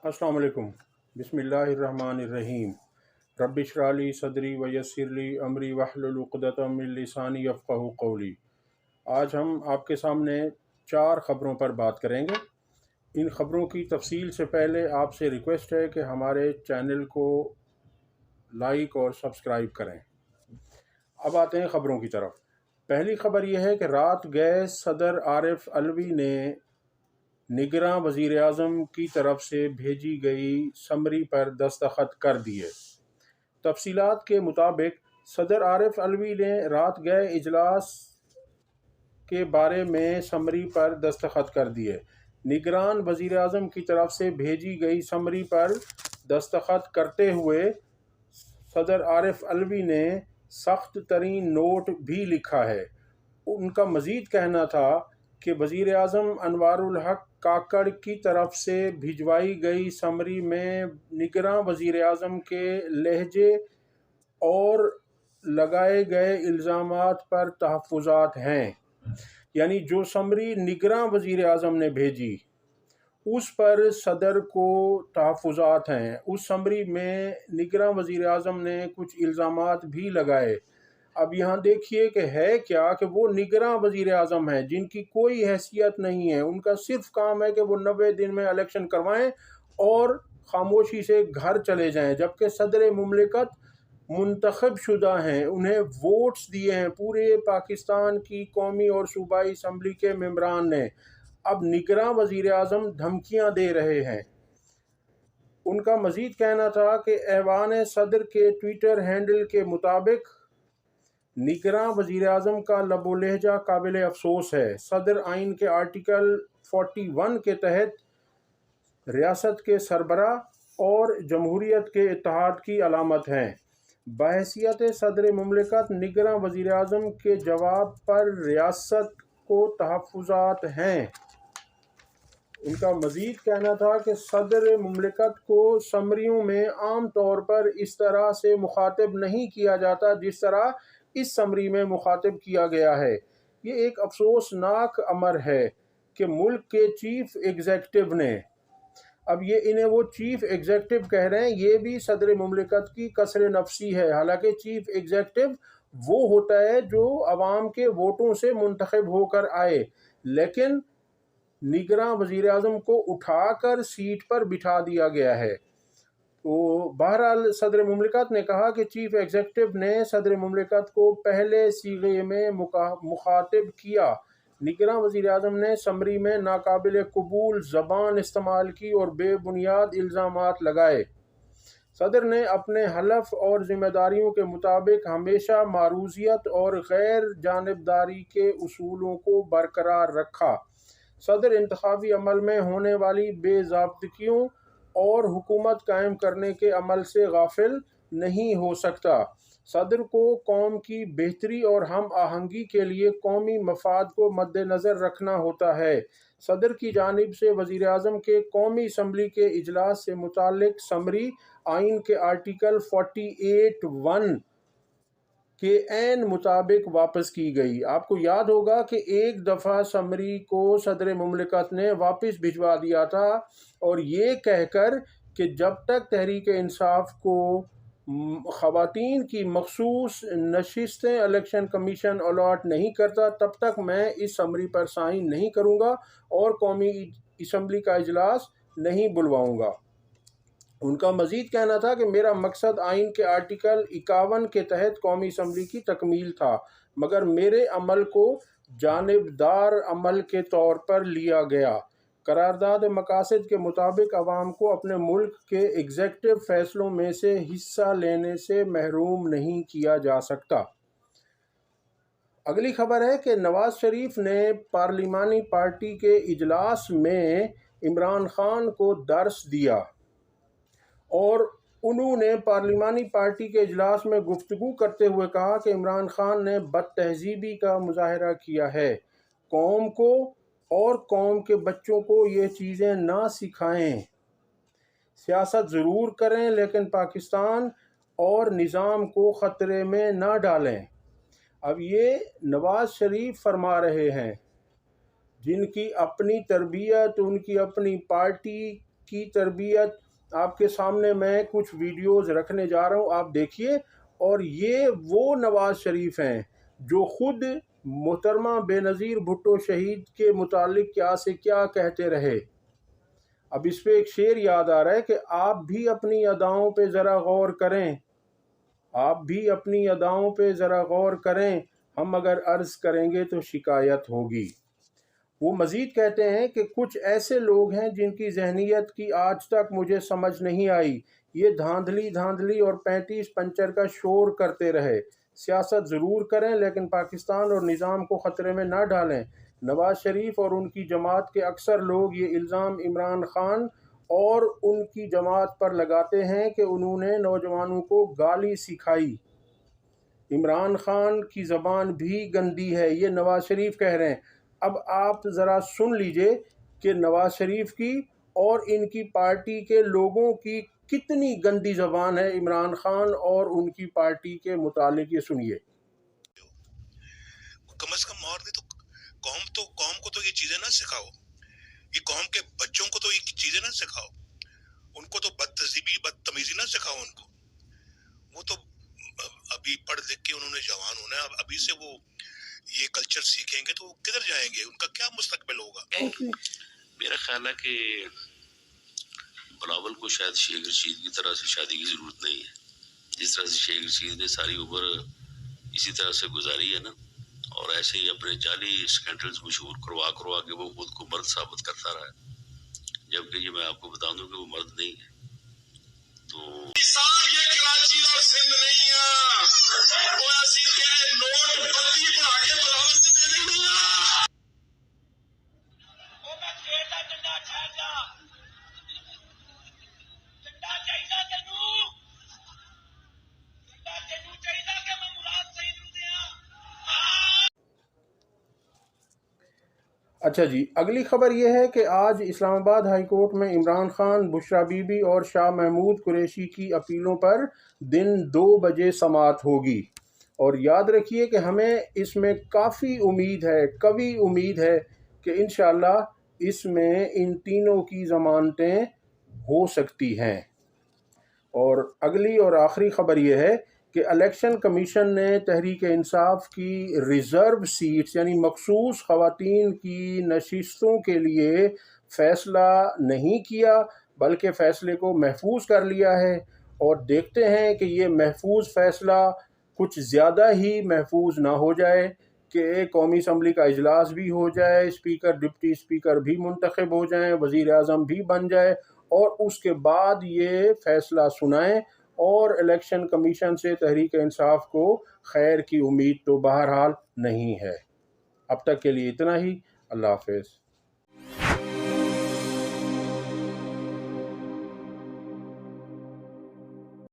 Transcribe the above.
السلام علیکم۔ بسم اللہ الرحمن الرحیم۔ رب اشرح لی صدری ویسر لی امری واحلل عقدۃ من لسانی یفقہوا قولی۔ آج ہم آپ کے سامنے 4 خبروں پر بات کریں گے۔ ان خبروں کی تفصیل سے پہلے آپ سے ریکویسٹ ہے کہ ہمارے چینل کو لائک اور سبسکرائب کریں۔ اب آتے ہیں خبروں کی طرف۔ پہلی خبر یہ ہے کہ رات گئے صدر عارف علوی نے نگراں وزیر اعظم کی طرف سے بھیجی گئی سمری پر دستخط کر دیے۔ تفصیلات کے مطابق صدر عارف علوی نے رات گئے اجلاس کے بارے میں سمری پر دستخط کر دیے۔ نگران وزیر اعظم کی طرف سے بھیجی گئی سمری پر دستخط کرتے ہوئے صدر عارف علوی نے سخت ترین نوٹ بھی لکھا ہے۔ ان کا مزید کہنا تھا کہ وزیر اعظم انوار الحق کاکڑ کی طرف سے بھجوائی گئی سمری میں نگراں وزیر اعظم کے لہجے اور لگائے گئے الزامات پر تحفظات ہیں، یعنی جو سمری نگراں وزیر اعظم نے بھیجی اس پر صدر کو تحفظات ہیں۔ اس سمری میں نگراں وزیر اعظم نے کچھ الزامات بھی لگائے۔ اب یہاں دیکھیے کہ ہے کیا کہ وہ نگراں وزیر اعظم ہیں جن کی کوئی حیثیت نہیں ہے، ان کا صرف کام ہے کہ وہ 90 دن میں الیکشن کروائیں اور خاموشی سے گھر چلے جائیں، جبکہ صدر مملکت منتخب شدہ ہیں، انہیں ووٹس دیے ہیں پورے پاکستان کی قومی اور صوبائی اسمبلی کے ممبران نے۔ اب نگراں وزیر اعظم دھمکیاں دے رہے ہیں۔ ان کا مزید کہنا تھا کہ ایوان صدر کے ٹویٹر ہینڈل کے مطابق نگراں وزیر اعظم کا لب و لہجہ قابل افسوس ہے۔ صدر آئین کے آرٹیکل 41 کے تحت ریاست کے سربراہ اور جمہوریت کے اتحاد کی علامت ہیں۔ بحیثیت صدر مملکت نگراں وزیر اعظم کے جواب پر ریاست کو تحفظات ہیں۔ ان کا مزید کہنا تھا کہ صدر مملکت کو سمریوں میں عام طور پر اس طرح سے مخاطب نہیں کیا جاتا جس طرح اس سمری میں مخاطب کیا گیا ہے۔ یہ ایک افسوسناک امر ہے کہ ملک کے چیف ایگزیکٹو نے، اب یہ انہیں وہ چیف ایگزیکٹو کہہ رہے ہیں، یہ بھی صدر مملکت کی کسر نفسی ہے۔ حالانکہ چیف ایگزیکٹو وہ ہوتا ہے جو عوام کے ووٹوں سے منتخب ہو کر آئے، لیکن نگراں وزیر اعظم کو اٹھا کر سیٹ پر بٹھا دیا گیا ہے۔ تو بہرحال صدر مملکت نے کہا کہ چیف ایگزیکٹو نے صدر مملکت کو پہلے صیغے میں مخاطب کیا۔ نگراں وزیر اعظم نے سمری میں ناقابل قبول زبان استعمال کی اور بے بنیاد الزامات لگائے۔ صدر نے اپنے حلف اور ذمہ داریوں کے مطابق ہمیشہ معروضیت اور غیر جانبداری کے اصولوں کو برقرار رکھا۔ صدر انتخابی عمل میں ہونے والی بے ضابطگیوں اور حکومت قائم کرنے کے عمل سے غافل نہیں ہو سکتا۔ صدر کو قوم کی بہتری اور ہم آہنگی کے لیے قومی مفاد کو مد نظر رکھنا ہوتا ہے۔ صدر کی جانب سے وزیر اعظم کے قومی اسمبلی کے اجلاس سے متعلق سمری آئین کے آرٹیکل 48(1) کے عین مطابق واپس کی گئی۔ آپ کو یاد ہوگا کہ ایک دفعہ سمری کو صدر مملکت نے واپس بھجوا دیا تھا اور یہ کہہ کر کہ جب تک تحریک انصاف کو خواتین کی مخصوص نشستیں الیکشن کمیشن الاٹ نہیں کرتا تب تک میں اس سمری پر سائن نہیں کروں گا اور قومی اسمبلی کا اجلاس نہیں بلواؤں گا۔ ان کا مزید کہنا تھا کہ میرا مقصد آئین کے آرٹیکل 51 کے تحت قومی اسمبلی کی تکمیل تھا، مگر میرے عمل کو جانبدار عمل کے طور پر لیا گیا۔ قرارداد مقاصد کے مطابق عوام کو اپنے ملک کے ایگزیکٹو فیصلوں میں سے حصہ لینے سے محروم نہیں کیا جا سکتا۔ اگلی خبر ہے کہ نواز شریف نے پارلیمانی پارٹی کے اجلاس میں عمران خان کو درس دیا اور انہوں نے پارلیمانی پارٹی کے اجلاس میں گفتگو کرتے ہوئے کہا کہ عمران خان نے بد تہذیبی کا مظاہرہ کیا ہے۔ قوم کو اور قوم کے بچوں کو یہ چیزیں نہ سکھائیں۔ سیاست ضرور کریں لیکن پاکستان اور نظام کو خطرے میں نہ ڈالیں۔ اب یہ نواز شریف فرما رہے ہیں جن کی اپنی تربیت، ان کی اپنی پارٹی کی تربیت آپ کے سامنے میں کچھ ویڈیوز رکھنے جا رہا ہوں، آپ دیکھیے۔ اور یہ وہ نواز شریف ہیں جو خود محترمہ بے نظیر بھٹو شہید کے متعلق کیا سے کیا کہتے رہے۔ اب اس پہ ایک شعر یاد آ رہا ہے کہ آپ بھی اپنی اداؤں پہ ذرا غور کریں، آپ بھی اپنی اداؤں پہ ذرا غور کریں، ہم اگر عرض کریں گے تو شکایت ہوگی۔ وہ مزید کہتے ہیں کہ کچھ ایسے لوگ ہیں جن کی ذہنیت کی آج تک مجھے سمجھ نہیں آئی، یہ دھاندلی اور 35 پنچر کا شور کرتے رہے۔ سیاست ضرور کریں لیکن پاکستان اور نظام کو خطرے میں نہ ڈالیں۔ نواز شریف اور ان کی جماعت کے اکثر لوگ یہ الزام عمران خان اور ان کی جماعت پر لگاتے ہیں کہ انہوں نے نوجوانوں کو گالی سکھائی۔ عمران خان کی زبان بھی گندی ہے، یہ نواز شریف کہہ رہے ہیں۔ اب آپ ذرا سن لیجئے کہ نواز شریف کی اور ان کی پارٹی کے لوگوں کی کتنی گندی زبان ہے عمران خان اور ان کی پارٹی کے متعلق، یہ سنیے۔ کم از کم اور نہیں تو قوم کو تو یہ چیزیں نہ سکھاؤ، یہ قوم کے بچوں کو تو یہ چیزیں نہ سکھاؤ، ان کو تو بدتمیزی نہ سکھاؤ ان کو۔ وہ تو ابھی پڑھ لکھ کے انہوں نے جوان ہونا ہے، ابھی سے وہ یہ کلچر سیکھیں گے تو وہ کدھر جائیں گے، ان کا کیا مستقبل ہوگا؟ میرا خیال ہے کہ بلاول کو شاید شیخ رشید کی طرح سے شادی کی ضرورت نہیں ہے، جس طرح سے شیخ رشید نے ساری عمر اسی طرح سے گزاری ہے نا، اور ایسے ہی اپنے جعلی اسکینڈلز مشہور کروا کے وہ خود کو مرد ثابت کرتا رہا ہے، جبکہ یہ میں آپ کو بتا دوں کہ وہ مرد نہیں ہے۔ تو یہ کراچی اور سندھ نہیں ہے، وہ ایسی کہ نوٹ بندی بڑھا کے بلاول سے دے رہی ہے۔ وہ میں کھیلتا ڈنڈا ٹھہرتا ڈنڈا چاہیے تینوں چاہیے کہ میں مراد صحیح دوں دیا۔ اچھا جی، اگلی خبر یہ ہے کہ آج اسلام آباد ہائی کورٹ میں عمران خان، بشرا بی بی اور شاہ محمود قریشی کی اپیلوں پر دن 2 بجے سماعت ہوگی۔ اور یاد رکھیے کہ ہمیں اس میں کافی امید ہے، قوی امید ہے کہ انشاءاللہ اس میں ان تینوں کی ضمانتیں ہو سکتی ہیں۔ اور اگلی اور آخری خبر یہ ہے کہ الیکشن کمیشن نے تحریک انصاف کی ریزرو سیٹس یعنی مخصوص خواتین کی نشستوں کے لیے فیصلہ نہیں کیا بلکہ فیصلے کو محفوظ کر لیا ہے، اور دیکھتے ہیں کہ یہ محفوظ فیصلہ کچھ زیادہ ہی محفوظ نہ ہو جائے کہ ایک قومی اسمبلی کا اجلاس بھی ہو جائے، اسپیکر ڈپٹی اسپیکر بھی منتخب ہو جائیں، وزیر اعظم بھی بن جائے، اور اس کے بعد یہ فیصلہ سنائیں۔ اور الیکشن کمیشن سے تحریک انصاف کو خیر کی امید تو بہرحال نہیں ہے۔ اب تک کے لیے اتنا ہی، اللہ حافظ۔